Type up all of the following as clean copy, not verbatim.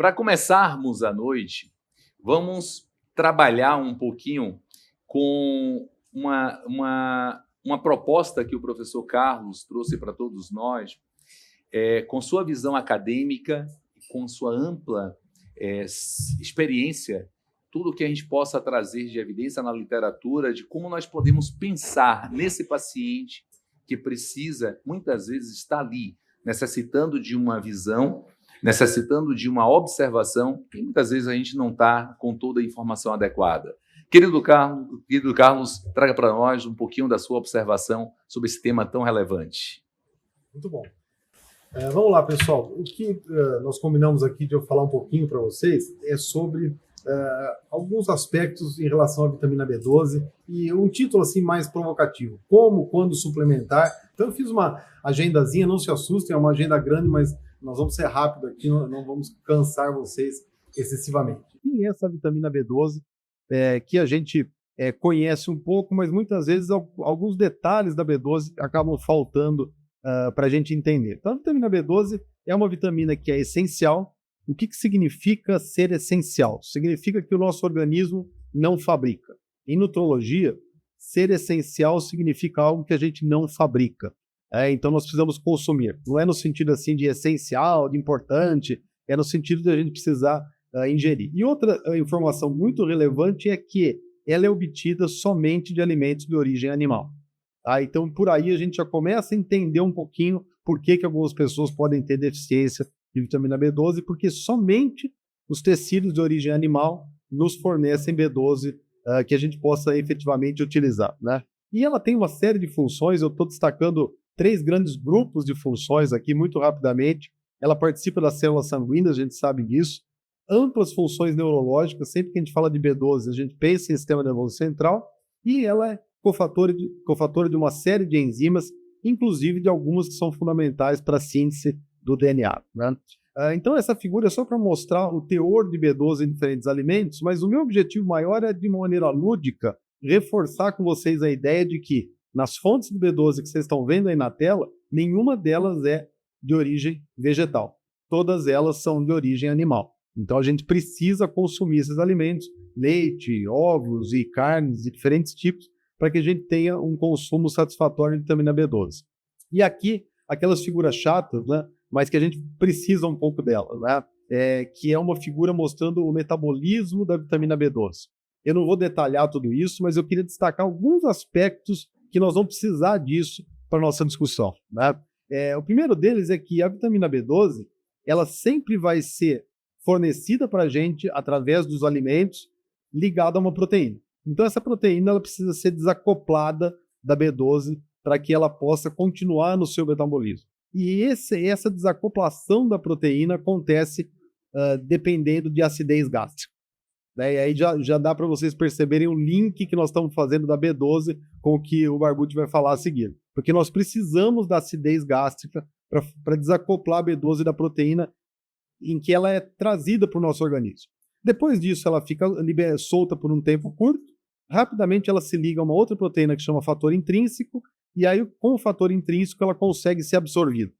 Para começarmos a noite, vamos trabalhar um pouquinho com uma proposta que o professor Carlos trouxe para todos nós, com sua visão acadêmica, com sua ampla experiência, tudo que a gente possa trazer de evidência na literatura, de como nós podemos pensar nesse paciente que precisa, muitas vezes, estar ali, necessitando de uma visão, necessitando de uma observação, e muitas vezes a gente não está com toda a informação adequada. Querido Carlos, traga para nós um pouquinho da sua observação sobre esse tema tão relevante. Muito bom. Vamos lá, pessoal. O que nós combinamos aqui de eu falar um pouquinho para vocês é sobre alguns aspectos em relação à vitamina B12 e um título assim mais provocativo, como, quando suplementar. Então eu fiz uma agendazinha, não se assustem, é uma agenda grande, mas nós vamos ser rápido aqui, não vamos cansar vocês excessivamente. E essa vitamina B12, que a gente conhece um pouco, mas muitas vezes alguns detalhes da B12 acabam faltando para a gente entender. Então a vitamina B12 é uma vitamina que é essencial. O que significa ser essencial? Significa que o nosso organismo não fabrica. Em nutrologia, ser essencial significa algo que a gente não fabrica. Então nós precisamos consumir. Não é no sentido assim de essencial, de importante, é no sentido de a gente precisar ingerir. E outra informação muito relevante é que ela é obtida somente de alimentos de origem animal. Então por aí a gente já começa a entender um pouquinho por que algumas pessoas podem ter deficiência de vitamina B12, porque somente os tecidos de origem animal nos fornecem B12 que a gente possa efetivamente utilizar, né? E ela tem uma série de funções, eu estou destacando 3 grandes grupos de funções aqui muito rapidamente. Ela participa das células sanguíneas, a gente sabe disso. Amplas funções neurológicas, sempre que a gente fala de B12, a gente pensa em sistema nervoso central, e ela é cofatora de uma série de enzimas, inclusive de algumas que são fundamentais para a síntese do DNA, né? Então essa figura é só para mostrar o teor de B12 em diferentes alimentos, mas o meu objetivo maior é, de maneira lúdica, reforçar com vocês a ideia de que nas fontes de B12 que vocês estão vendo aí na tela, nenhuma delas é de origem vegetal. Todas elas são de origem animal. Então a gente precisa consumir esses alimentos, leite, ovos e carnes de diferentes tipos, para que a gente tenha um consumo satisfatório de vitamina B12. E aqui, aquelas figuras chatas, né, mas que a gente precisa um pouco delas, né, que é uma figura mostrando o metabolismo da vitamina B12. Eu não vou detalhar tudo isso, mas eu queria destacar alguns aspectos que nós vamos precisar disso para a nossa discussão, né? O primeiro deles é que a vitamina B12, ela sempre vai ser fornecida para a gente através dos alimentos ligada a uma proteína. Então essa proteína ela precisa ser desacoplada da B12 para que ela possa continuar no seu metabolismo. E essa desacoplação da proteína acontece dependendo de acidez gástrica. E aí já dá para vocês perceberem o link que nós estamos fazendo da B12 com o que o Barbucci vai falar a seguir. Porque nós precisamos da acidez gástrica para desacoplar a B12 da proteína em que ela é trazida para o nosso organismo. Depois disso, ela fica solta por um tempo curto. Rapidamente ela se liga a uma outra proteína que chama fator intrínseco, e aí com o fator intrínseco ela consegue ser absorvida.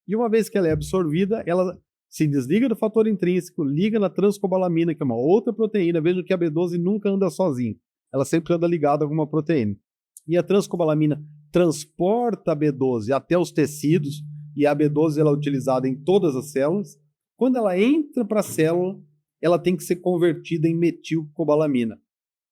E uma vez que ela é absorvida, ela se desliga do fator intrínseco, liga na transcobalamina, que é uma outra proteína. Veja que a B12 nunca anda sozinha, ela sempre anda ligada a alguma proteína. E a transcobalamina transporta a B12 até os tecidos, e a B12 ela é utilizada em todas as células. Quando ela entra para a célula, ela tem que ser convertida em metilcobalamina,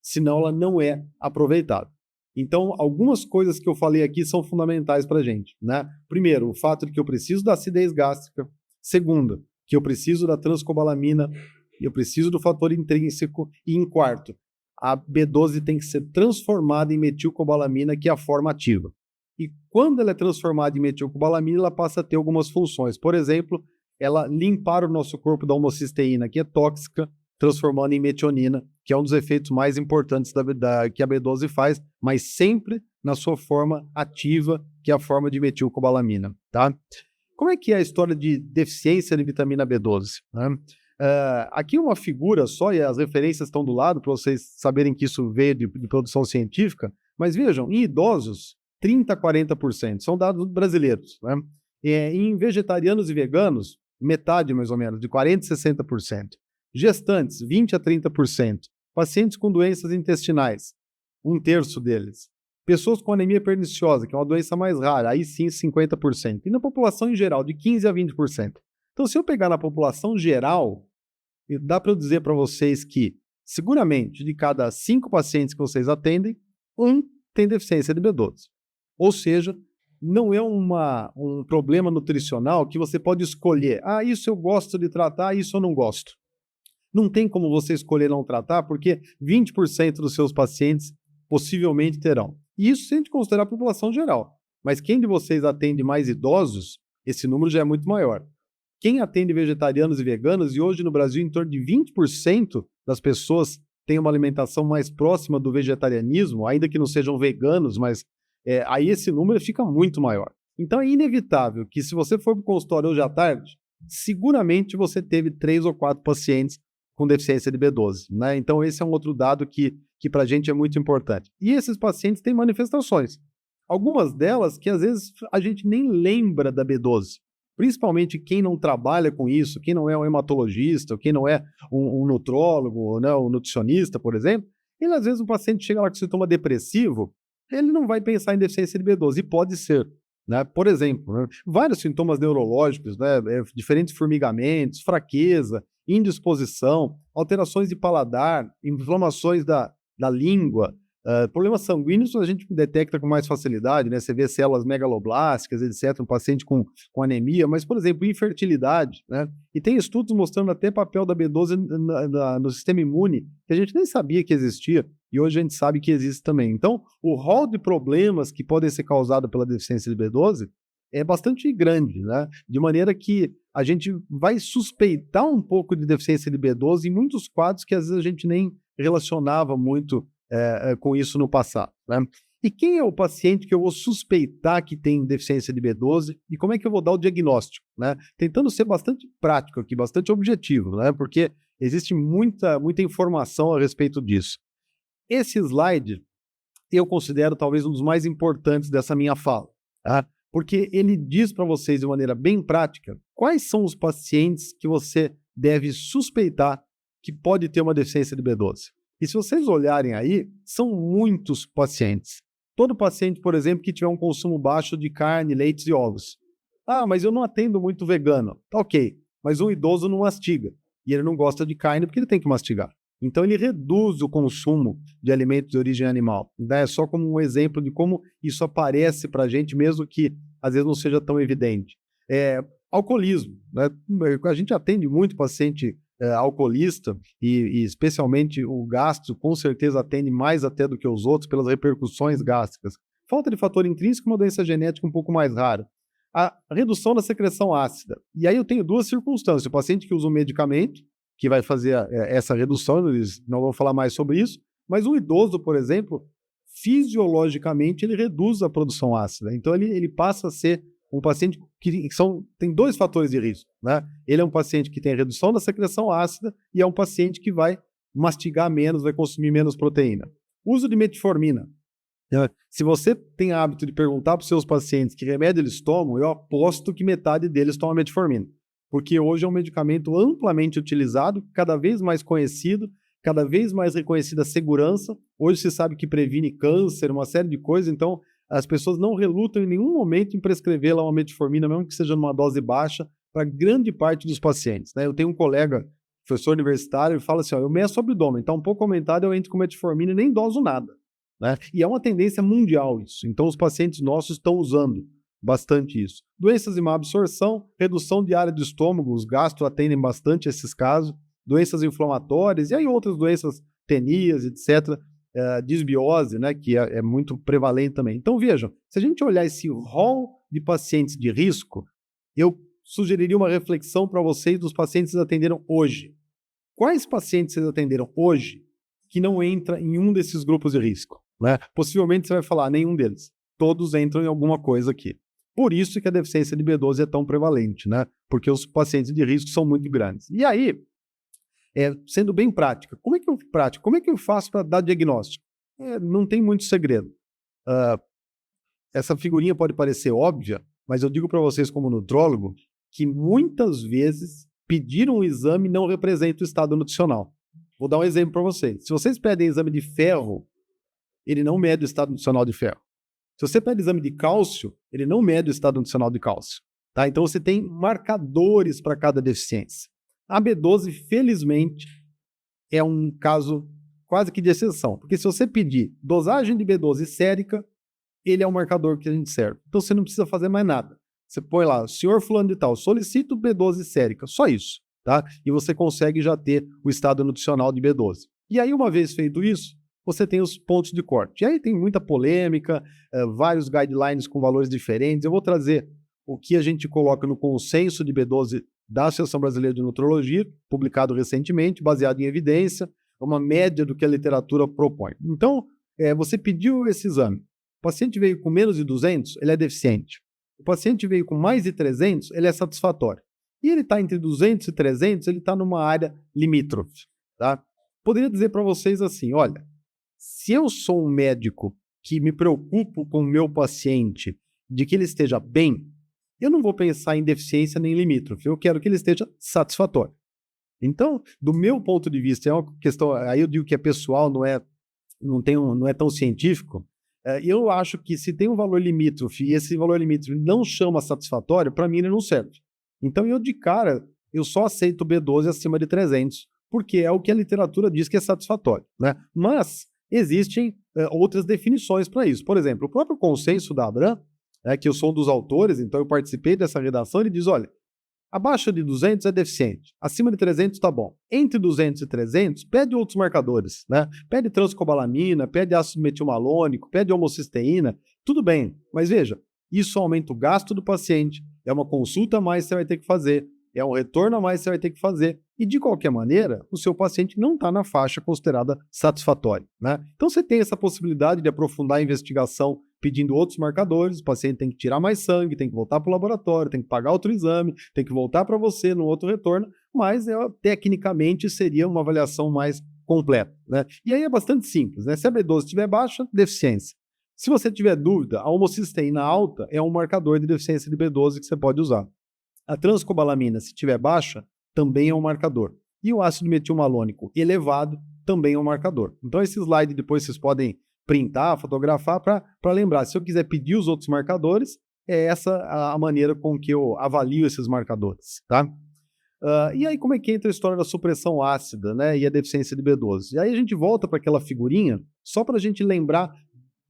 senão ela não é aproveitada. Então, algumas coisas que eu falei aqui são fundamentais para a gente, né? Primeiro, o fato de que eu preciso da acidez gástrica. Segundo, que eu preciso da transcobalamina, eu preciso do fator intrínseco. E em quarto, a B12 tem que ser transformada em metilcobalamina, que é a forma ativa. E quando ela é transformada em metilcobalamina, ela passa a ter algumas funções. Por exemplo, ela limpar o nosso corpo da homocisteína, que é tóxica, transformando em metionina, que é um dos efeitos mais importantes que a B12 faz, mas sempre na sua forma ativa, que é a forma de metilcobalamina, tá? Como é que é a história de deficiência de vitamina B12? Né? Aqui uma figura só, e as referências estão do lado, para vocês saberem que isso veio de produção científica, mas vejam, em idosos, 30% a 40%, são dados brasileiros, né? Em vegetarianos e veganos, metade mais ou menos, de 40% a 60%. Gestantes, 20% a 30%. Pacientes com doenças intestinais, 1/3 deles. Pessoas com anemia perniciosa, que é uma doença mais rara, aí sim 50%. E na população em geral, de 15% a 20%. Então, se eu pegar na população geral, dá para eu dizer para vocês que, seguramente, de cada 5 pacientes que vocês atendem, 1 tem deficiência de B12. Ou seja, não é um problema nutricional que você pode escolher. Ah, isso eu gosto de tratar, isso eu não gosto. Não tem como você escolher não tratar, porque 20% dos seus pacientes possivelmente terão. E isso se a gente considerar a população geral. Mas quem de vocês atende mais idosos, esse número já é muito maior. Quem atende vegetarianos e veganos, e hoje no Brasil em torno de 20% das pessoas têm uma alimentação mais próxima do vegetarianismo, ainda que não sejam veganos, mas aí esse número fica muito maior. Então é inevitável que se você for para o consultório hoje à tarde, seguramente você teve 3 ou 4 pacientes com deficiência de B12, né? Então esse é um outro dado que para a gente é muito importante. E esses pacientes têm manifestações. Algumas delas que às vezes a gente nem lembra da B12. Principalmente quem não trabalha com isso, quem não é um hematologista, quem não é um nutrólogo, né, um nutricionista, por exemplo, ele às vezes o paciente chega lá com sintoma depressivo, ele não vai pensar em deficiência de B12, e pode ser. Né? Por exemplo, né, vários sintomas neurológicos, né, diferentes formigamentos, fraqueza, indisposição, alterações de paladar, inflamações da língua, problemas sanguíneos a gente detecta com mais facilidade, né? Você vê células megaloblásticas, etc., um paciente com anemia, mas, por exemplo, infertilidade, né? E tem estudos mostrando até papel da B12 no sistema imune, que a gente nem sabia que existia, e hoje a gente sabe que existe também. Então, o rol de problemas que podem ser causados pela deficiência de B12 é bastante grande, né? De maneira que a gente vai suspeitar um pouco de deficiência de B12 em muitos quadros que às vezes a gente nem relacionava muito com isso no passado. Né? E quem é o paciente que eu vou suspeitar que tem deficiência de B12 e como é que eu vou dar o diagnóstico? Né? Tentando ser bastante prático aqui, bastante objetivo, né? Porque existe muita informação a respeito disso. Esse slide eu considero talvez um dos mais importantes dessa minha fala, tá? Porque ele diz para vocês de maneira bem prática quais são os pacientes que você deve suspeitar que pode ter uma deficiência de B12. E se vocês olharem aí, são muitos pacientes. Todo paciente, por exemplo, que tiver um consumo baixo de carne, leites e ovos. Ah, mas eu não atendo muito vegano. Tá ok, mas um idoso não mastiga. E ele não gosta de carne porque ele tem que mastigar. Então ele reduz o consumo de alimentos de origem animal. Né? Só como um exemplo de como isso aparece para a gente, mesmo que às vezes não seja tão evidente. Alcoolismo. Né? A gente atende muito paciente alcoolista e especialmente o gastro com certeza atende mais até do que os outros pelas repercussões gástricas. Falta de fator intrínseco é uma doença genética um pouco mais rara. A redução da secreção ácida. E aí eu tenho 2 circunstâncias. O paciente que usa um medicamento, que vai fazer essa redução, eles não vão falar mais sobre isso, mas um idoso, por exemplo, fisiologicamente ele reduz a produção ácida. Então ele passa a ser um paciente que tem 2 fatores de risco. Né? Ele é um paciente que tem redução da secreção ácida e é um paciente que vai mastigar menos, vai consumir menos proteína. Uso de metformina. Se você tem hábito de perguntar para os seus pacientes que remédio eles tomam, eu aposto que metade deles toma metformina. Porque hoje é um medicamento amplamente utilizado, cada vez mais conhecido, cada vez mais reconhecida a segurança. Hoje se sabe que previne câncer, uma série de coisas, então as pessoas não relutam em nenhum momento em prescrever lá uma metformina, mesmo que seja numa dose baixa, para grande parte dos pacientes. Né? Eu tenho um colega, professor universitário, ele fala assim, eu meço o abdômen, está um pouco aumentado, eu entro com metformina e nem doso nada. Né? E é uma tendência mundial isso. Então os pacientes nossos estão usando bastante isso. Doenças de má absorção, redução de área do estômago, os gastro atendem bastante esses casos, doenças inflamatórias e aí outras doenças, tenias, etc., disbiose, né, que é muito prevalente também. Então, vejam, se a gente olhar esse rol de pacientes de risco, eu sugeriria uma reflexão para vocês dos pacientes que vocês atenderam hoje. Quais pacientes vocês atenderam hoje que não entra em um desses grupos de risco? Né? Possivelmente você vai falar, nenhum deles. Todos entram em alguma coisa aqui. Por isso que a deficiência de B12 é tão prevalente, né? Porque os pacientes de risco são muito grandes. E aí, sendo bem prática, como é que eu faço para dar diagnóstico? Não tem muito segredo. Essa figurinha pode parecer óbvia, mas eu digo para vocês como nutrólogo que muitas vezes pedir um exame não representa o estado nutricional. Vou dar um exemplo para vocês. Se vocês pedem exame de ferro, ele não mede o estado nutricional de ferro. Se você pede exame de cálcio, ele não mede o estado nutricional de cálcio. Tá? Então você tem marcadores para cada deficiência. A B12, felizmente, é um caso quase que de exceção. Porque se você pedir dosagem de B12 sérica, ele é um marcador que a gente serve. Então você não precisa fazer mais nada. Você põe lá, senhor fulano de tal, solicito B12 sérica, só isso, tá? E você consegue já ter o estado nutricional de B12. E aí, uma vez feito isso, você tem os pontos de corte. E aí tem muita polêmica, vários guidelines com valores diferentes. Eu vou trazer o que a gente coloca no consenso de B12 da Associação Brasileira de Nutrologia, publicado recentemente, baseado em evidência, uma média do que a literatura propõe. Então, você pediu esse exame. O paciente veio com menos de 200, ele é deficiente. O paciente veio com mais de 300, ele é satisfatório. E ele está entre 200 e 300, ele está numa área limítrofe. Tá? Poderia dizer para vocês assim, olha, se eu sou um médico que me preocupo com o meu paciente de que ele esteja bem, eu não vou pensar em deficiência nem limítrofe, eu quero que ele esteja satisfatório. Então, do meu ponto de vista, é uma questão, aí eu digo que é pessoal, não é tão científico. Eu acho que se tem um valor limítrofe e esse valor limítrofe não chama satisfatório, para mim ele não serve. Então, de cara, eu só aceito B12 acima de 300, porque é o que a literatura diz que é satisfatório, né? Mas existem outras definições para isso. Por exemplo, o próprio consenso da Abram, que eu sou um dos autores, então eu participei dessa redação, ele diz, olha, abaixo de 200 é deficiente, acima de 300 está bom. Entre 200 e 300, pede outros marcadores, né? Pede transcobalamina, pede ácido metilmalônico, pede homocisteína, tudo bem. Mas veja, isso aumenta o gasto do paciente, é uma consulta a mais que você vai ter que fazer, é um retorno a mais que você vai ter que fazer. E, de qualquer maneira, o seu paciente não está na faixa considerada satisfatória, né? Então, você tem essa possibilidade de aprofundar a investigação pedindo outros marcadores, o paciente tem que tirar mais sangue, tem que voltar para o laboratório, tem que pagar outro exame, tem que voltar para você no outro retorno, mas tecnicamente seria uma avaliação mais completa, né? E aí é bastante simples, né? Se a B12 estiver baixa, deficiência. Se você tiver dúvida, a homocisteína alta é um marcador de deficiência de B12 que você pode usar. A transcobalamina, se estiver baixa, também é um marcador. E o ácido metilmalônico elevado também é um marcador. Então esse slide depois vocês podem printar, fotografar para lembrar. Se eu quiser pedir os outros marcadores, é essa a maneira com que eu avalio esses marcadores, tá? E aí como é que entra a história da supressão ácida, né, e a deficiência de B12? E aí a gente volta para aquela figurinha só para a gente lembrar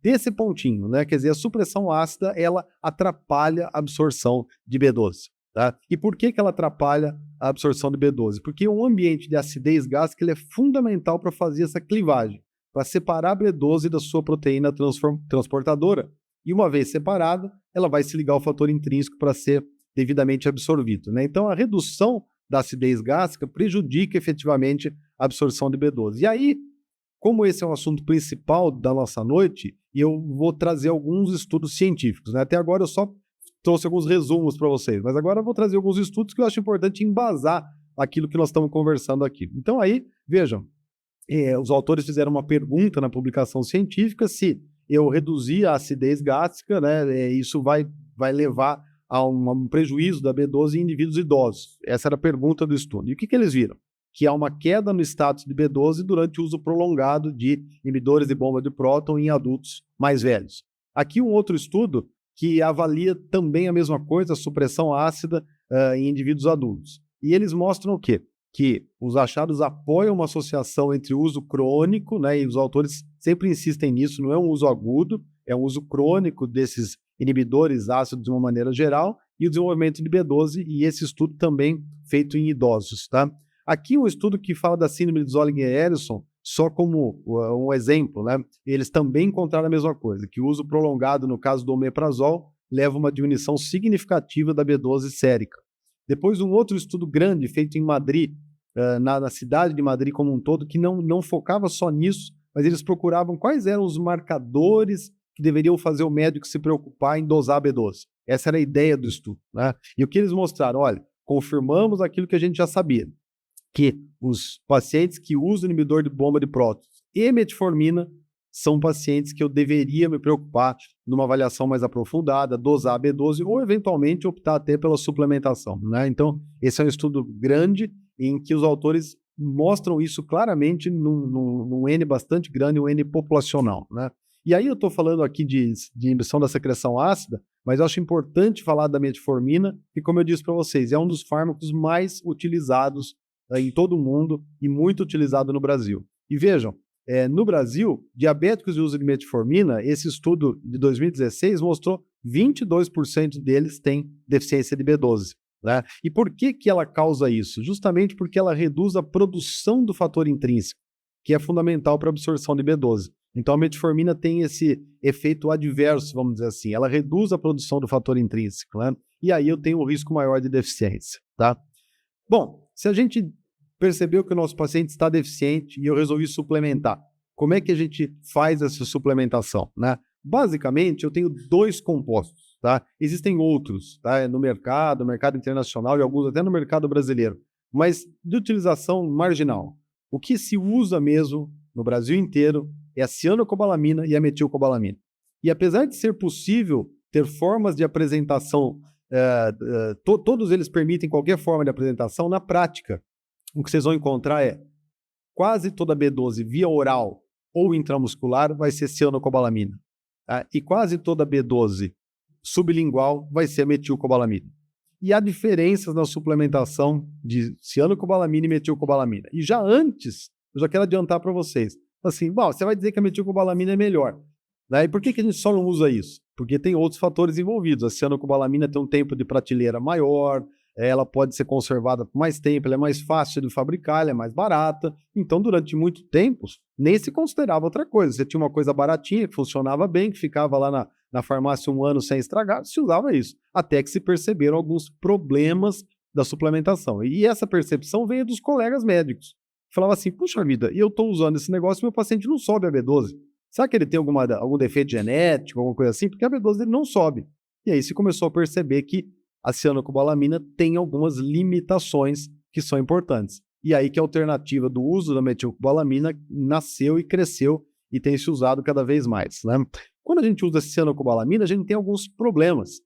desse pontinho, né? Quer dizer, a supressão ácida, ela atrapalha a absorção de B12. Tá? E por que ela atrapalha a absorção de B12? Porque um ambiente de acidez gástrica ele é fundamental para fazer essa clivagem, para separar a B12 da sua proteína transportadora. E uma vez separada, ela vai se ligar ao fator intrínseco para ser devidamente absorvido, né? Então, a redução da acidez gástrica prejudica efetivamente a absorção de B12. E aí, como esse é um assunto principal da nossa noite, eu vou trazer alguns estudos científicos, né? Até agora eu só trouxe alguns resumos para vocês, mas agora eu vou trazer alguns estudos que eu acho importante embasar aquilo que nós estamos conversando aqui. Então aí, vejam, os autores fizeram uma pergunta na publicação científica se eu reduzir a acidez gástrica, né, isso vai levar a um prejuízo da B12 em indivíduos idosos. Essa era a pergunta do estudo. E o que eles viram? Que há uma queda no status de B12 durante o uso prolongado de inibidores de bomba de próton em adultos mais velhos. Aqui um outro estudo que avalia também a mesma coisa, a supressão ácida em indivíduos adultos. E eles mostram o quê? Que os achados apoiam uma associação entre o uso crônico, né, e os autores sempre insistem nisso, não é um uso agudo, é um uso crônico desses inibidores ácidos de uma maneira geral, e o desenvolvimento de B12, e esse estudo também feito em idosos. Tá? Aqui um estudo que fala da síndrome de Zollinger-Ellison, só como um exemplo, né? Eles também encontraram a mesma coisa, que o uso prolongado, no caso do omeprazol, leva a uma diminuição significativa da B12 sérica. Depois, um outro estudo grande, feito em Madrid, na cidade de Madrid como um todo, que não focava só nisso, mas eles procuravam quais eram os marcadores que deveriam fazer o médico se preocupar em dosar a B12. Essa era a ideia do estudo, né? E o que eles mostraram? Olha, confirmamos aquilo que a gente já sabia, que os pacientes que usam inibidor de bomba de prótons e metformina são pacientes que eu deveria me preocupar numa avaliação mais aprofundada, dosar a B12 ou, eventualmente, optar até pela suplementação, né? Então, esse é um estudo grande em que os autores mostram isso claramente num N bastante grande, um N populacional, né? E aí eu estou falando aqui de inibição da secreção ácida, mas eu acho importante falar da metformina, que, como eu disse para vocês, é um dos fármacos mais utilizados em todo o mundo e muito utilizado no Brasil. E vejam, no Brasil, diabéticos de uso de metformina, esse estudo de 2016 mostrou 22% deles têm deficiência de B12. Né? E por que ela causa isso? Justamente porque ela reduz a produção do fator intrínseco, que é fundamental para a absorção de B12. Então a metformina tem esse efeito adverso, vamos dizer assim, ela reduz a produção do fator intrínseco, né? E aí eu tenho um risco maior de deficiência, tá? Bom, se a gente percebeu que o nosso paciente está deficiente e eu resolvi suplementar, como é que a gente faz essa suplementação, né? Basicamente, eu tenho 2 compostos, tá? Existem outros, tá? No mercado internacional e alguns até no mercado brasileiro, mas de utilização marginal. O que se usa mesmo no Brasil inteiro é a cianocobalamina e a metilcobalamina. E apesar de ser possível ter formas de apresentação, todos eles permitem qualquer forma de apresentação, na prática, o que vocês vão encontrar é quase toda B12 via oral ou intramuscular vai ser cianocobalamina. Tá? E quase toda B12 sublingual vai ser metilcobalamina. E há diferenças na suplementação de cianocobalamina e metilcobalamina. E já antes, eu já quero adiantar para vocês, assim, bom, você vai dizer que a metilcobalamina é melhor. Né? E por que a gente só não usa isso? Porque tem outros fatores envolvidos. A cianocobalamina tem um tempo de prateleira maior, ela pode ser conservada por mais tempo, ela é mais fácil de fabricar, ela é mais barata. Então, durante muito tempo, nem se considerava outra coisa. Você tinha uma coisa baratinha, que funcionava bem, que ficava lá na farmácia 1 ano sem estragar, se usava isso. Até que se perceberam alguns problemas da suplementação. E essa percepção veio dos colegas médicos. Falava assim, puxa vida, eu estou usando esse negócio e meu paciente não sobe a B12. Será que ele tem algum defeito genético, alguma coisa assim? Porque a B12 dele não sobe. E aí se começou a perceber que a cianocobalamina tem algumas limitações que são importantes. E aí que a alternativa do uso da metilcobalamina nasceu e cresceu e tem se usado cada vez mais. Né? Quando a gente usa a cianocobalamina, a gente tem alguns problemas.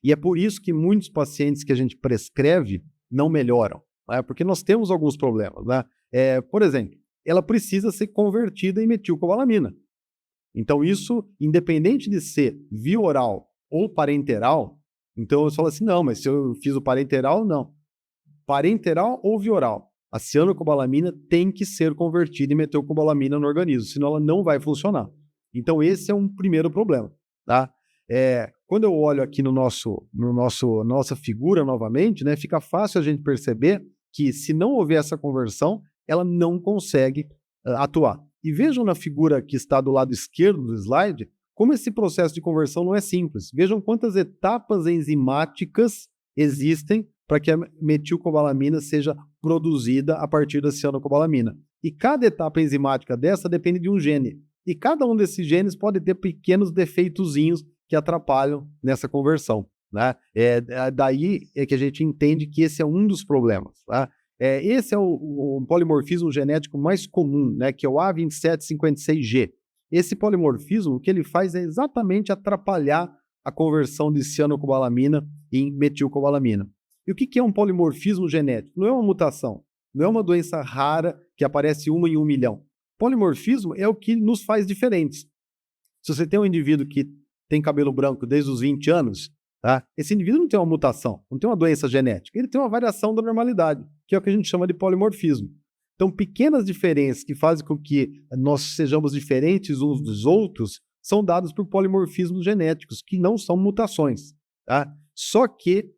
E é por isso que muitos pacientes que a gente prescreve não melhoram. Porque nós temos alguns problemas. Né? Por exemplo, ela precisa ser convertida em metilcobalamina. Então isso, independente de ser via oral ou parenteral, então eu falo assim, não, mas se eu fiz o parenteral, não. Parenteral ou via oral, a cianocobalamina tem que ser convertida em metilcobalamina no organismo, senão ela não vai funcionar. Então esse é um primeiro problema. Tá? Quando eu olho aqui nossa figura novamente, né, fica fácil a gente perceber que se não houver essa conversão, ela não consegue atuar. E vejam na figura que está do lado esquerdo do slide, como esse processo de conversão não é simples. Vejam quantas etapas enzimáticas existem para que a metilcobalamina seja produzida a partir da cianocobalamina. E cada etapa enzimática dessa depende de um gene. E cada um desses genes pode ter pequenos defeitozinhos que atrapalham nessa conversão. Né? Daí que a gente entende que esse é um dos problemas. Tá? Esse é o polimorfismo genético mais comum, né, que é o A2756G. Esse polimorfismo, o que ele faz é exatamente atrapalhar a conversão de cianocobalamina em metilcobalamina. E o que é um polimorfismo genético? Não é uma mutação, não é uma doença rara que aparece 1 em 1 milhão. Polimorfismo é o que nos faz diferentes. Se você tem um indivíduo que tem cabelo branco desde os 20 anos, tá? Esse indivíduo não tem uma mutação, não tem uma doença genética, ele tem uma variação da normalidade, que é o que a gente chama de polimorfismo. Então, pequenas diferenças que fazem com que nós sejamos diferentes uns dos outros são dados por polimorfismos genéticos, que não são mutações. Tá? Só que,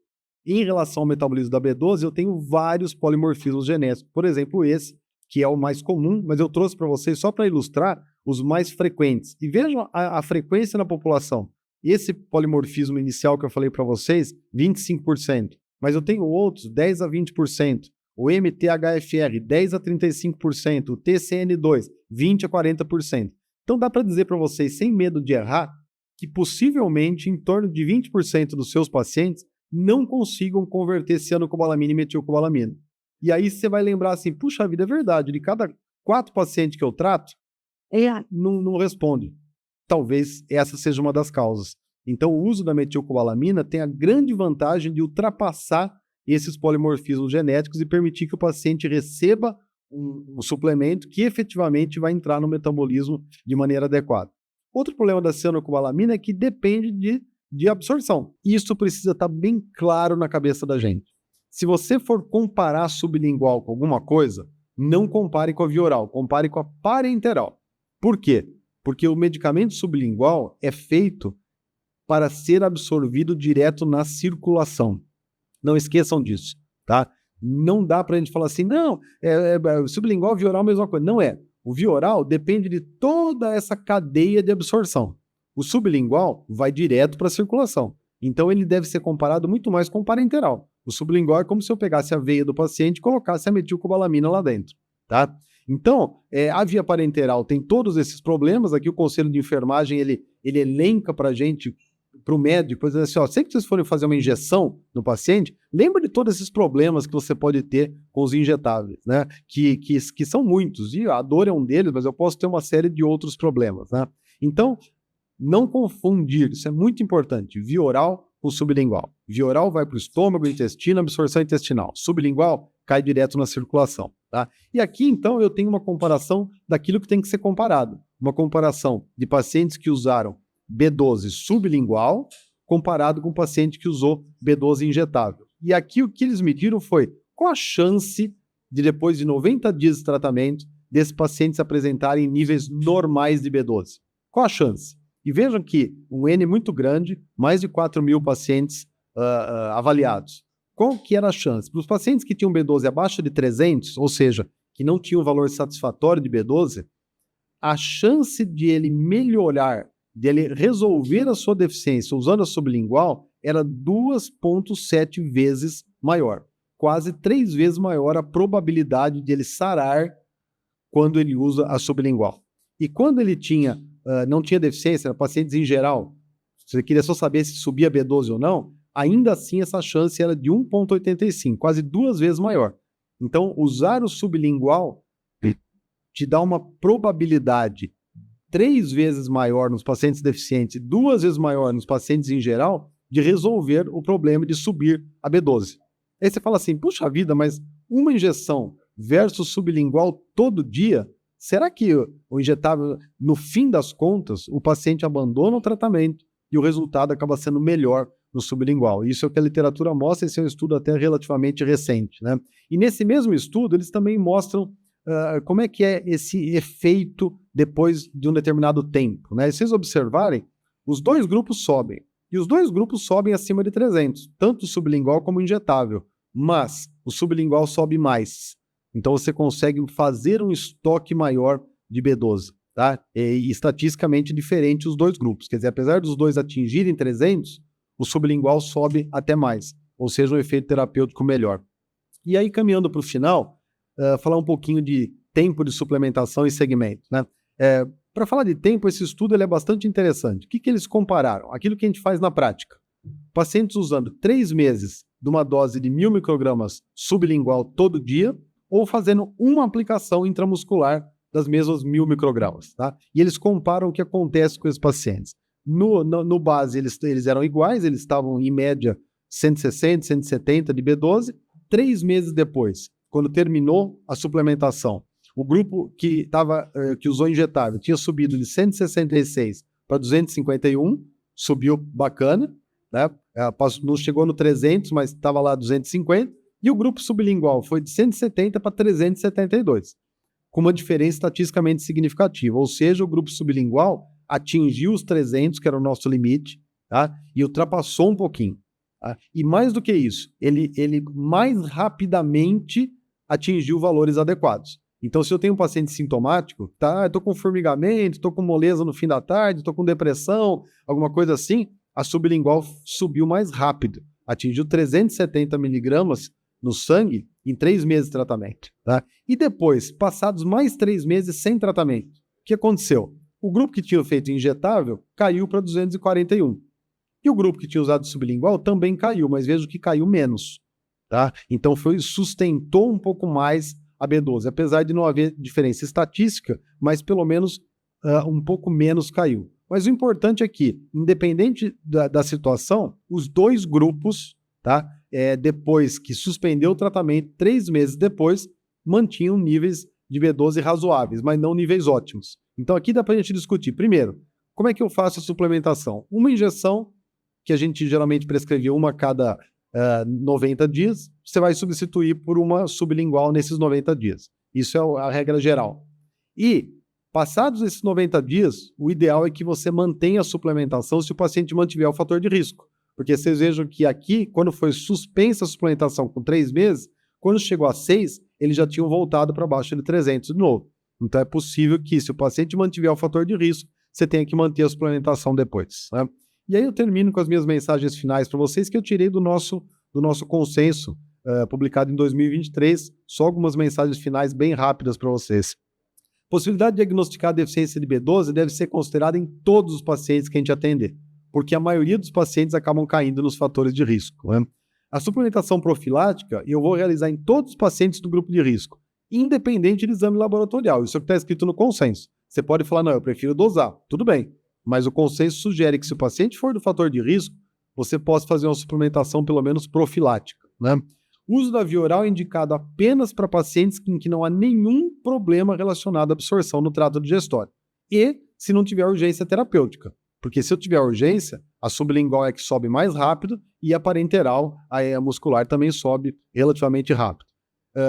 em relação ao metabolismo da B12, eu tenho vários polimorfismos genéticos. Por exemplo, esse, que é o mais comum, mas eu trouxe para vocês só para ilustrar os mais frequentes. E vejam a frequência na população. Esse polimorfismo inicial que eu falei para vocês, 25%. Mas eu tenho outros, 10 a 20%. O MTHFR, 10 a 35%. O TCN2, 20 a 40%. Então dá para dizer para vocês, sem medo de errar, que possivelmente em torno de 20% dos seus pacientes não consigam converter cianocobalamina em metilcobalamina. E aí você vai lembrar assim, puxa vida, é verdade, de cada 4 pacientes que eu trato, Não responde. Talvez essa seja uma das causas. Então, o uso da metilcobalamina tem a grande vantagem de ultrapassar esses polimorfismos genéticos e permitir que o paciente receba um suplemento que efetivamente vai entrar no metabolismo de maneira adequada. Outro problema da cianocobalamina é que depende de absorção. Isso precisa estar bem claro na cabeça da gente. Se você for comparar sublingual com alguma coisa, não compare com a via oral, compare com a parenteral. Por quê? Porque o medicamento sublingual é feito para ser absorvido direto na circulação. Não esqueçam disso, tá? Não dá para a gente falar assim, não, sublingual, via oral, mesma coisa. Não é. O via oral depende de toda essa cadeia de absorção. O sublingual vai direto para a circulação. Então, ele deve ser comparado muito mais com o parenteral. O sublingual é como se eu pegasse a veia do paciente e colocasse a metilcobalamina lá dentro, tá? Então, a via parenteral tem todos esses problemas. Aqui o conselho de enfermagem, ele elenca para a gente, para o médico, dizendo assim, ó, sempre que vocês forem fazer uma injeção no paciente, lembra de todos esses problemas que você pode ter com os injetáveis, né? Que são muitos, e a dor é um deles, mas eu posso ter uma série de outros problemas, né? Então, não confundir, isso é muito importante, via oral com sublingual. Via oral vai para o estômago, intestino, absorção intestinal. Sublingual cai direto na circulação, tá? E aqui, então, eu tenho uma comparação daquilo que tem que ser comparado. Uma comparação de pacientes que usaram B12 sublingual comparado com o paciente que usou B12 injetável. E aqui o que eles mediram foi qual a chance de, depois de 90 dias de tratamento, desses pacientes apresentarem níveis normais de B12. Qual a chance? E vejam que um N muito grande, mais de 4.000 pacientes avaliados. Qual que era a chance? Para os pacientes que tinham B12 abaixo de 300, ou seja, que não tinham valor satisfatório de B12, a chance de ele melhorar, de ele resolver a sua deficiência usando a sublingual era 2,7 vezes maior. Quase 3 vezes maior a probabilidade de ele sarar quando ele usa a sublingual. E quando ele não tinha deficiência, pacientes em geral, você queria só saber se subia B12 ou não, ainda assim essa chance era de 1,85, quase 2 vezes maior. Então, usar o sublingual te dá uma probabilidade 3 vezes maior nos pacientes deficientes e 2 vezes maior nos pacientes em geral de resolver o problema de subir a B12. Aí você fala assim, puxa vida, mas uma injeção versus sublingual todo dia, será que o injetável, no fim das contas, o paciente abandona o tratamento e o resultado acaba sendo melhor no sublingual? Isso é o que a literatura mostra, esse é um estudo até relativamente recente, né? E nesse mesmo estudo, eles também mostram como é que é esse efeito depois de um determinado tempo, né? Se vocês observarem, os dois grupos sobem, e os dois grupos sobem acima de 300, tanto o sublingual como o injetável, mas o sublingual sobe mais. Então você consegue fazer um estoque maior de B12, tá? E estatisticamente diferente os dois grupos. Quer dizer, apesar dos dois atingirem 300, o sublingual sobe até mais, ou seja, um efeito terapêutico melhor. E aí, caminhando para o final, falar um pouquinho de tempo de suplementação e segmento, né? Para falar de tempo, esse estudo ele é bastante interessante. O que eles compararam? Aquilo que a gente faz na prática. Pacientes usando 3 meses de uma dose de 1.000 microgramas sublingual todo dia, ou fazendo uma aplicação intramuscular das mesmas 1.000 microgramas, tá? E eles comparam o que acontece com esses pacientes. No base, eles eram iguais, eles estavam em média 160, 170 de B12. 3 meses depois, quando terminou a suplementação, o grupo que usou injetável tinha subido de 166 para 251, subiu bacana, né? Não chegou no 300, mas estava lá 250. E o grupo sublingual foi de 170 para 372, com uma diferença estatisticamente significativa. Ou seja, o grupo sublingual atingiu os 300, que era o nosso limite, tá? E ultrapassou um pouquinho. Tá? E mais do que isso, ele mais rapidamente atingiu valores adequados. Então, se eu tenho um paciente sintomático, tá? Eu estou com formigamento, estou com moleza no fim da tarde, estou com depressão, alguma coisa assim, a sublingual subiu mais rápido. Atingiu 370 miligramas no sangue em 3 meses de tratamento, tá? E depois, passados mais 3 meses sem tratamento, o que aconteceu? O grupo que tinha feito injetável caiu para 241. E o grupo que tinha usado sublingual também caiu, mas vejo que caiu menos, tá? Então sustentou um pouco mais a B12, apesar de não haver diferença estatística, mas pelo menos um pouco menos caiu. Mas o importante é que, independente da situação, os dois grupos, tá, depois que suspendeu o tratamento, 3 meses depois, mantinham níveis de B12 razoáveis, mas não níveis ótimos. Então aqui dá para a gente discutir. Primeiro, como é que eu faço a suplementação? Uma injeção, que a gente geralmente prescrevia uma a cada 90 dias, você vai substituir por uma sublingual nesses 90 dias. Isso é a regra geral. E, passados esses 90 dias, o ideal é que você mantenha a suplementação se o paciente mantiver o fator de risco. Porque vocês vejam que aqui, quando foi suspensa a suplementação com 3 meses, quando chegou a 6, eles já tinham voltado para baixo de 300 de novo. Então é possível que, se o paciente mantiver o fator de risco, você tenha que manter a suplementação depois, né? E aí eu termino com as minhas mensagens finais para vocês, que eu tirei do nosso consenso, publicado em 2023, só algumas mensagens finais bem rápidas para vocês. Possibilidade de diagnosticar a deficiência de B12 deve ser considerada em todos os pacientes que a gente atender, porque a maioria dos pacientes acabam caindo nos fatores de risco, né? A suplementação profilática eu vou realizar em todos os pacientes do grupo de risco, independente de exame laboratorial. Isso é o que está escrito no consenso. Você pode falar, não, eu prefiro dosar. Tudo bem. Mas o consenso sugere que, se o paciente for do fator de risco, você possa fazer uma suplementação pelo menos profilática, né? O uso da via oral é indicado apenas para pacientes em que não há nenhum problema relacionado à absorção no trato digestório. E se não tiver urgência terapêutica. Porque se eu tiver urgência, a sublingual é que sobe mais rápido e a parenteral, a muscular, também sobe relativamente rápido.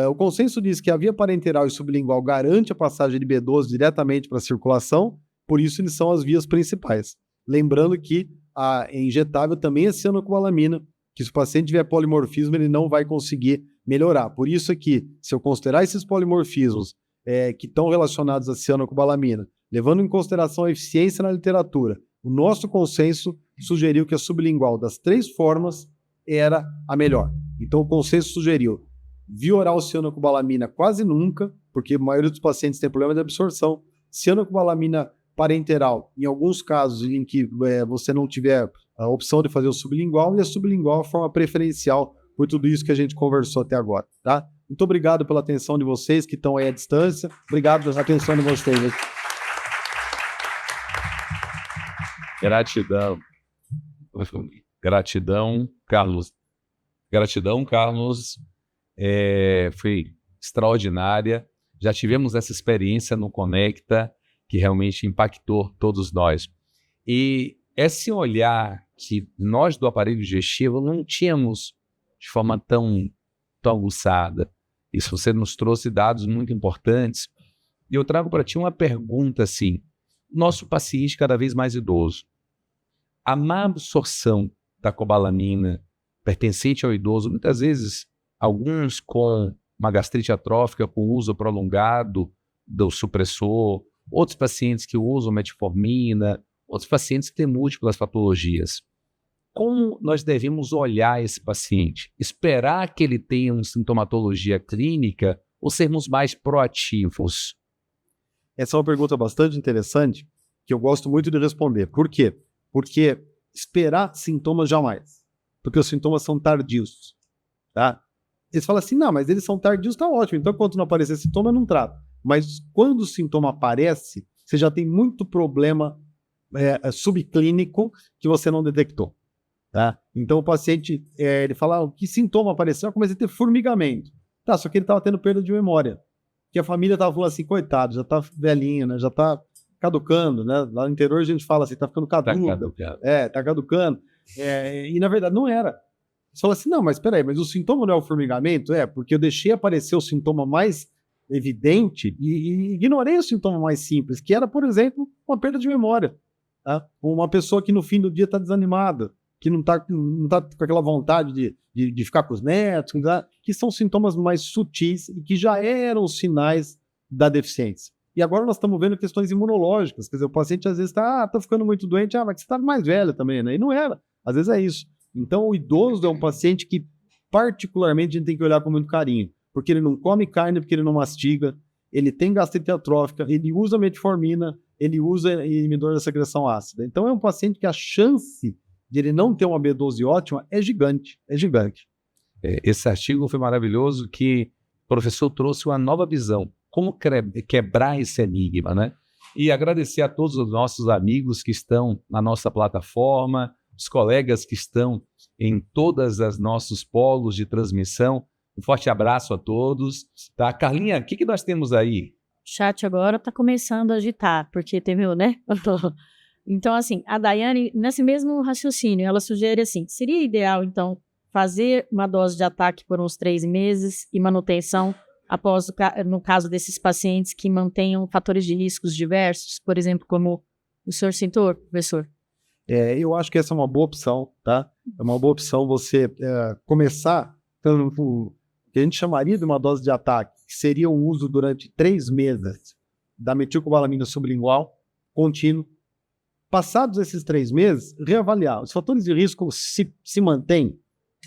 O consenso diz que a via parenteral e sublingual garante a passagem de B12 diretamente para a circulação, por isso eles são as vias principais. Lembrando que a injetável também é cianocobalamina, que se o paciente tiver polimorfismo, ele não vai conseguir melhorar. Por isso é que, se eu considerar esses polimorfismos que estão relacionados à cianocobalamina, levando em consideração a eficiência na literatura, o nosso consenso sugeriu que a sublingual das 3 formas era a melhor. Então o consenso sugeriu via oral cianocobalamina quase nunca, porque a maioria dos pacientes tem problema de absorção, cianocobalamina parenteral, em alguns casos em que você não tiver a opção de fazer o sublingual, e a sublingual a forma preferencial por tudo isso que a gente conversou até agora, tá? Muito obrigado pela atenção de vocês que estão aí à distância. Obrigado pela atenção de vocês. Gratidão. Gratidão, Carlos. Gratidão, Carlos. Foi extraordinária. Já tivemos essa experiência no Conecta, que realmente impactou todos nós. E esse olhar que nós do aparelho digestivo não tínhamos de forma tão aguçada. Isso, você nos trouxe dados muito importantes. E eu trago para ti uma pergunta assim. Nosso paciente cada vez mais idoso, a má absorção da cobalamina pertencente ao idoso, muitas vezes alguns com uma gastrite atrófica com uso prolongado do supressor, outros pacientes que usam metformina, outros pacientes que têm múltiplas patologias. Como nós devemos olhar esse paciente? Esperar que ele tenha uma sintomatologia clínica ou sermos mais proativos? Essa é uma pergunta bastante interessante que eu gosto muito de responder. Por quê? Porque esperar sintomas jamais. Porque os sintomas são tardios. Tá? Eles falam assim, não, mas eles são tardios, tá ótimo. Então, enquanto não aparecer sintoma, eu não trato. Mas quando o sintoma aparece, você já tem muito problema subclínico que você não detectou. Tá? Então, o paciente, ele fala, que sintoma apareceu? Eu comecei a ter formigamento. Tá, só que ele estava tendo perda de memória. Que a família estava falando assim, coitado, já tá velhinho, né? Já tá caducando, né? Lá no interior a gente fala assim, tá ficando caduco. Tá caducando. E na verdade não era. Você fala assim, não, mas peraí, mas o sintoma não é o formigamento? Porque eu deixei aparecer o sintoma mais evidente e ignorei o sintoma mais simples, que era, por exemplo, uma perda de memória. Tá? Uma pessoa que no fim do dia está desanimada, que não tá com aquela vontade de ficar com os netos, tá? Que são sintomas mais sutis e que já eram sinais da deficiência. E agora nós estamos vendo questões imunológicas, quer dizer, o paciente às vezes está ficando muito doente, mas você está mais velho também, né? E não era, às vezes é isso. Então o idoso é um paciente que particularmente a gente tem que olhar com muito carinho, porque ele não come carne, porque ele não mastiga, ele tem gastrite atrófica, ele usa metformina, ele usa inibidor da secreção ácida. Então é um paciente que a chance de ele não ter uma B12 ótima é gigante, é gigante. Esse artigo foi maravilhoso, que o professor trouxe uma nova visão, como quebrar esse enigma, né? E agradecer a todos os nossos amigos que estão na nossa plataforma, os colegas que estão em todas as nossos polos de transmissão. Um forte abraço a todos. Tá? Carlinha, o que nós temos aí? O chat agora está começando a agitar, porque teve, né? Então, assim, a Daiane, nesse mesmo raciocínio, ela sugere assim, seria ideal, então, fazer uma dose de ataque por uns 3 meses e manutenção após, no caso desses pacientes que mantenham fatores de riscos diversos, por exemplo, como o senhor citou, professor? Eu acho que essa é uma boa opção, tá? É uma boa opção você começar o que a gente chamaria de uma dose de ataque, que seria o uso durante 3 meses da metilcobalamina sublingual contínuo. Passados esses 3 meses, reavaliar. Os fatores de risco se mantêm,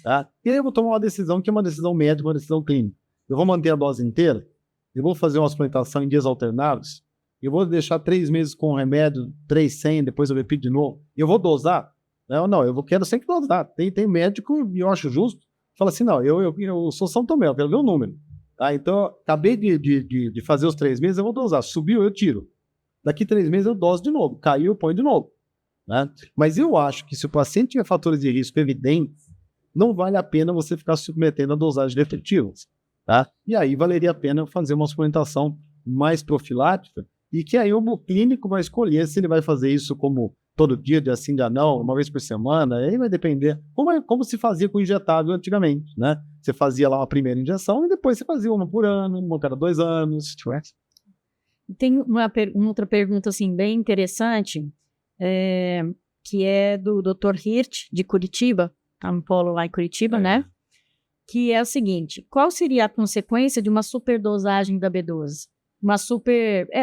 tá? E aí eu vou tomar uma decisão que é uma decisão médica, uma decisão clínica. Eu vou manter a dose inteira, eu vou fazer uma suplementação em dias alternados, eu vou deixar 3 meses com o remédio, 300, depois eu repito de novo, eu vou dosar? Não, eu quero sempre dosar. Tem médico, e eu acho justo, fala assim, não, eu sou São Tomé, eu quero ver o número. Tá? Então, acabei de fazer os 3 meses, eu vou dosar. Subiu, eu tiro. Daqui 3 meses eu doso de novo. Caiu, eu ponho de novo. Né? Mas eu acho que se o paciente tiver fatores de risco evidentes, não vale a pena você ficar submetendo a dosagem efetivas. Tá? E aí valeria a pena fazer uma suplementação mais profilática e que aí o clínico vai escolher se ele vai fazer isso como todo dia, de assim, de não, uma vez por semana, aí vai depender, como se fazia com injetável antigamente, né? Você fazia lá uma primeira injeção e depois você fazia uma por ano, uma cada 2 anos, se tivesse. Tem uma outra pergunta, assim, bem interessante, que é do Dr. Hirt, de Curitiba, tá no polo lá em Curitiba, né? Que é o seguinte, qual seria a consequência de uma superdosagem da B12? Uma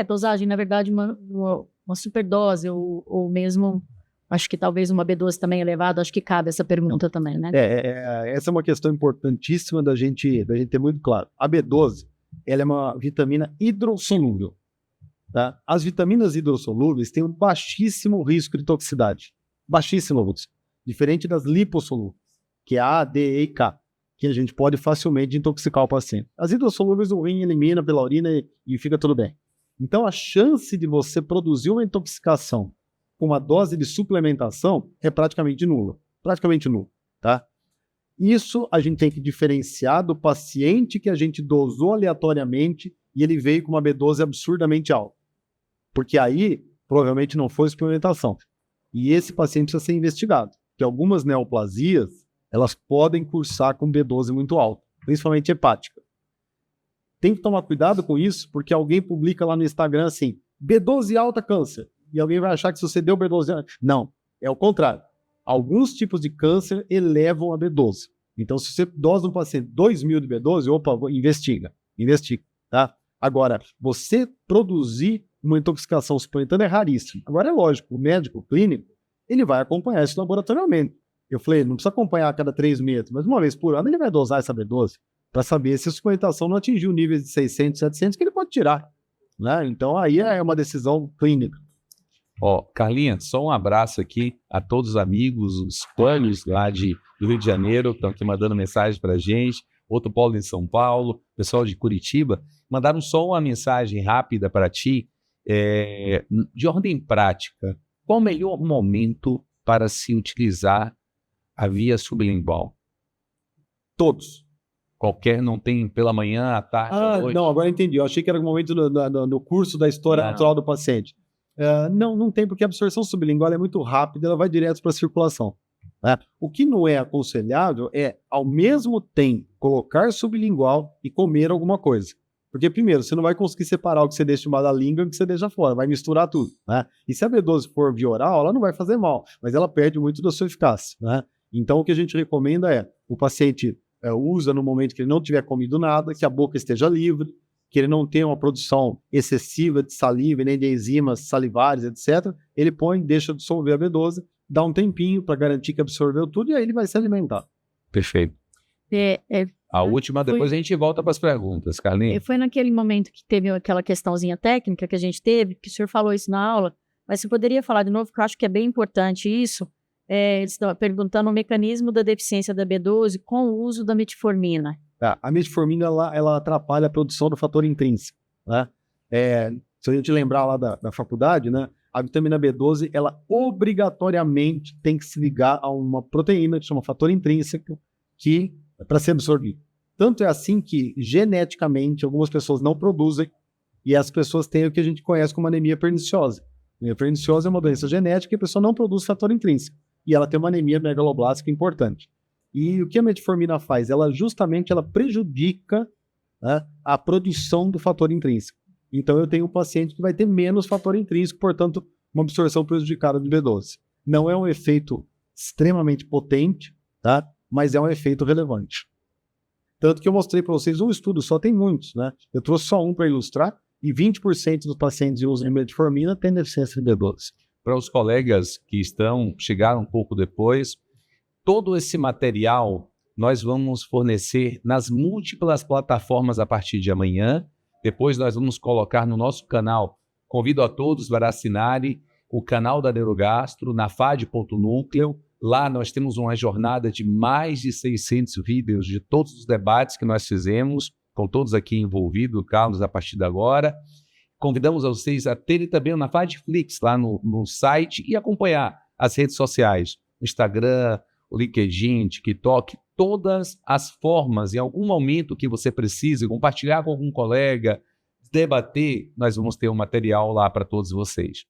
dosagem, na verdade, uma superdose, ou mesmo, acho que talvez uma B12 também elevada, acho que cabe essa pergunta também, né? Essa é uma questão importantíssima da gente ter muito claro. A B12, ela é uma vitamina hidrossolúvel. Tá? As vitaminas hidrossolúveis têm um baixíssimo risco de toxicidade. Baixíssimo risco. Diferente das lipossolúveis, que é A, D, E e K, que a gente pode facilmente intoxicar o paciente. As hidrossolúveis o rim elimina pela urina e fica tudo bem. Então a chance de você produzir uma intoxicação com uma dose de suplementação é praticamente nula. Praticamente nula. Tá? Isso a gente tem que diferenciar do paciente que a gente dosou aleatoriamente e ele veio com uma B12 absurdamente alta. Porque aí, provavelmente não foi suplementação. E esse paciente precisa ser investigado. Porque algumas neoplasias, elas podem cursar com B12 muito alto, principalmente hepática. Tem que tomar cuidado com isso, porque alguém publica lá no Instagram assim, B12 alta câncer. E alguém vai achar que se você deu B12 alta... Não, é o contrário. Alguns tipos de câncer elevam a B12. Então, se você dosa um paciente 2.000 de B12, opa, investiga, tá? Agora, você produzir uma intoxicação suplementando é raríssimo. Agora é lógico, o médico o clínico, ele vai acompanhar isso laboratorialmente. Eu falei, não precisa acompanhar a cada 3 meses, mas uma vez por ano ele vai dosar essa B12 para saber se a suplementação não atingiu níveis de 600, 700 que ele pode tirar. Né? Então aí é uma decisão clínica. Carlinha, só um abraço aqui a todos os amigos, os planos lá do Rio de Janeiro, que estão aqui mandando mensagem para a gente, outro polo em São Paulo, pessoal de Curitiba, mandaram só uma mensagem rápida para ti, de ordem prática. Qual o melhor momento para se utilizar a via sublingual? Todos. Qualquer, não tem pela manhã, à tarde, à noite? Não, agora eu entendi. Eu achei que era o momento no curso da história natural do paciente. Não tem, porque a absorção sublingual é muito rápida, ela vai direto para a circulação. Né? O que não é aconselhável é, ao mesmo tempo, colocar sublingual e comer alguma coisa. Porque, primeiro, você não vai conseguir separar o que você deixa embaixo da língua e o que você deixa fora, vai misturar tudo. Né? E se a B12 for via oral, ela não vai fazer mal, mas ela perde muito da sua eficácia. Né? Então, o que a gente recomenda é, o paciente usa no momento que ele não tiver comido nada, que a boca esteja livre, que ele não tenha uma produção excessiva de saliva, nem de enzimas salivares, etc. Ele deixa dissolver a B12, dá um tempinho para garantir que absorveu tudo e aí ele vai se alimentar. Perfeito. A última, depois a gente volta para as perguntas, Carlinhos. Foi naquele momento que teve aquela questãozinha técnica que a gente teve, que o senhor falou isso na aula, mas você poderia falar de novo, porque eu acho que é bem importante isso. Eles estão perguntando o mecanismo da deficiência da B12 com o uso da metformina. A metformina ela atrapalha a produção do fator intrínseco. Né? Se a gente lembrar lá da faculdade, né, a vitamina B12, ela obrigatoriamente tem que se ligar a uma proteína que chama fator intrínseco, que é para ser absorvido. Tanto é assim que, geneticamente, algumas pessoas não produzem, e as pessoas têm o que a gente conhece como anemia perniciosa. Anemia perniciosa é uma doença genética e a pessoa não produz fator intrínseco. E ela tem uma anemia megaloblástica importante. E o que a metformina faz? Ela prejudica, né, a produção do fator intrínseco. Então eu tenho um paciente que vai ter menos fator intrínseco, portanto, uma absorção prejudicada de B12. Não é um efeito extremamente potente, tá? Mas é um efeito relevante. Tanto que eu mostrei para vocês um estudo, só tem muitos, né? Eu trouxe só um para ilustrar, e 20% dos pacientes que usam metformina têm deficiência de B12. Para os colegas que chegaram um pouco depois, todo esse material nós vamos fornecer nas múltiplas plataformas a partir de amanhã. Depois nós vamos colocar no nosso canal. Convido a todos para assinarem o canal da Neurogastro, na fad.núcleo. Lá nós temos uma jornada de mais de 600 vídeos de todos os debates que nós fizemos, com todos aqui envolvidos, Carlos, a partir de agora. Convidamos a vocês a terem também na Fadflix, lá no site, e acompanhar as redes sociais, o Instagram, o LinkedIn, TikTok, todas as formas, em algum momento que você precise, compartilhar com algum colega, debater, nós vamos ter um material lá para todos vocês.